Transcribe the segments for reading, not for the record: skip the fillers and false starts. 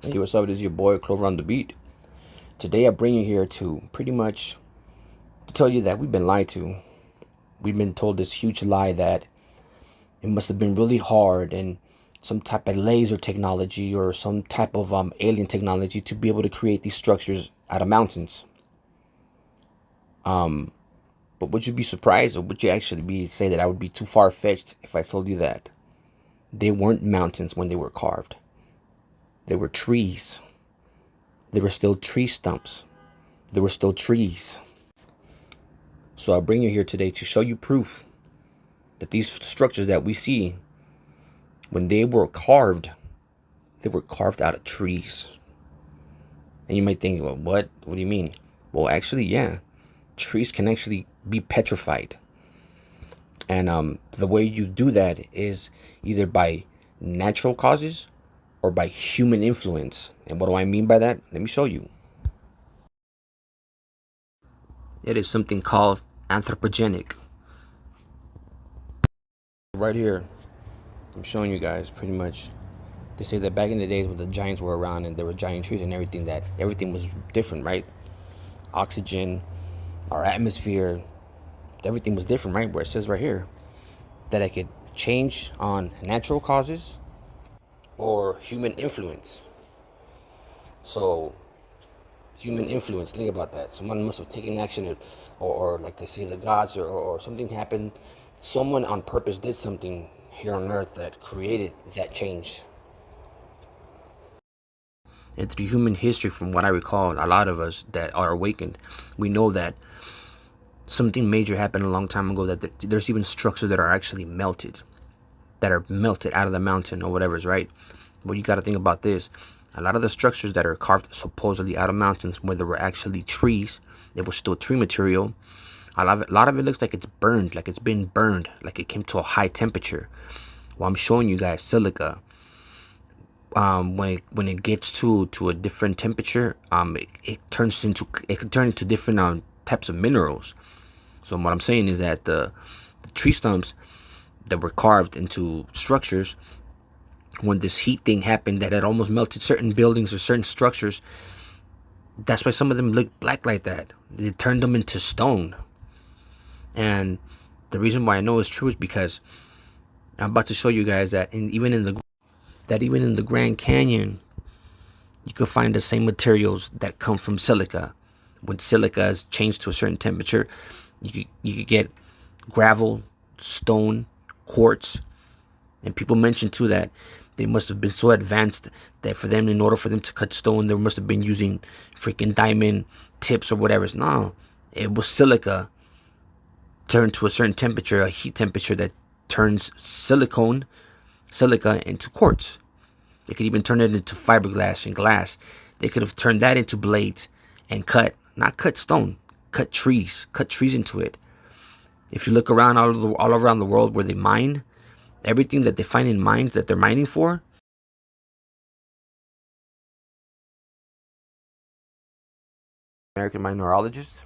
Hey, what's up? This is your boy Clover on the beat. Today I bring you here to pretty much to tell you that we've been lied to. We've been told this huge lie that it must have been really hard and some type of laser technology or some type of alien technology to be able to create these structures out of mountains. But would you be surprised, or would you actually be say that I would be too far fetched if I told you that they weren't mountains when they were carved? They were trees. They were still tree stumps. They were still trees. So I bring you here today to show you proof that these structures that we see, when they were carved out of trees. And you might think, well, what do you mean? Well, actually, yeah, trees can actually be petrified. And the way you do that is either by natural causes or by human influence. And what do I mean by that? Let me show you. It is something called anthropogenic. Right here, I'm showing you guys pretty much. They say that back in the days when the giants were around and there were giant trees and everything, that everything was different, right? Oxygen, our atmosphere, everything was different, right? Where it says right here that it could change on natural causes or human influence. So human influence, think about that. Someone must have taken action, or like they say, the gods, or something happened. Someone on purpose did something here on earth that created that change. And through human history, from what I recall, a lot of us that are awakened, we know that something major happened a long time ago, that there's even structures that are actually melted, that are melted out of the mountain or whatever's right. But you got to think about this. A lot of the structures that are carved supposedly out of mountains, where there were actually trees, they were still tree material. A lot of it looks like it's burned, like it's been burned, like it came to a high temperature. Well, I'm showing you guys silica. When it gets to a different temperature, it can turn into different types of minerals. So what I'm saying is that the tree stumps that were carved into structures, when this heat thing happened, that it almost melted certain buildings or certain structures. That's why some of them look black like that. It turned them into stone. And the reason why I know it's true is because I'm about to show you guys that even in the Grand Canyon, you can find the same materials that come from silica. When silica is changed to a certain temperature, you could get gravel, stone, quartz. And people mention too that they must have been so advanced that in order for them to cut stone, they must have been using freaking diamond tips or whatever. No, it was silica turned to a certain temperature, a heat temperature that turns silica into quartz. They could even turn it into fiberglass and glass. They could have turned that into blades and not cut stone, cut trees into it. If you look around all around the world where they mine, everything that they find in mines that they're mining for, American mineralogists,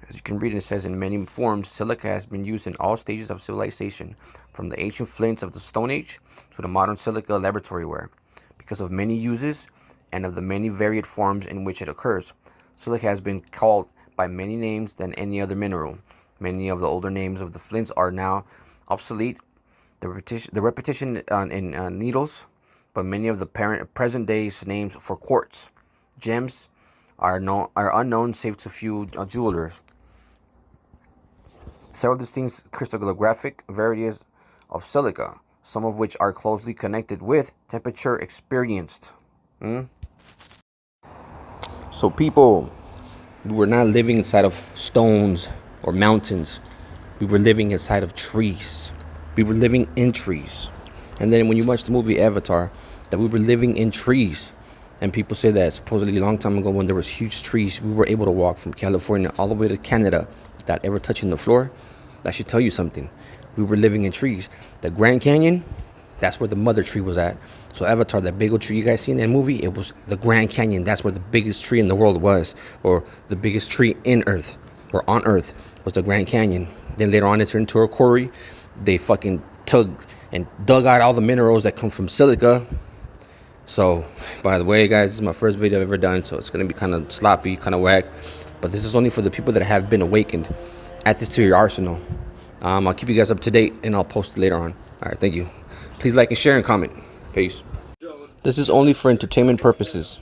as you can read, it says, in many forms, silica has been used in all stages of civilization, from the ancient flints of the Stone Age to the modern silica laboratory ware. Because of many uses and of the many varied forms in which it occurs, silica has been called by many names than any other mineral. Many of the older names of the flints are now obsolete. The repetition in needles, but many of the present day's names for quartz, gems, are unknown save to few jewelers. Several distinct crystallographic varieties of silica, some of which are closely connected with temperature experienced. So people, we were not living inside of stones or mountains. We were living inside of trees. We were living in trees. And then when you watch the movie Avatar, that we were living in trees. And people say that supposedly a long time ago, when there was huge trees, we were able to walk from California all the way to Canada without ever touching the floor. That should tell you something. We were living in trees. The Grand Canyon, that's where the mother tree was at. So Avatar, that big old tree you guys see in that movie, it was the Grand Canyon. That's where the biggest tree in the world was, or the biggest tree in Earth, or on Earth, was the Grand Canyon. Then later on, it turned into a quarry. They fucking dug out all the minerals that come from silica. So, by the way, guys, this is my first video I've ever done, so it's gonna be kind of sloppy, kind of whack. But this is only for the people that have been awakened. Add this to your arsenal. I'll keep you guys up to date, and I'll post it later on. All right, thank you. Please like and share and comment. Peace. This is only for entertainment purposes.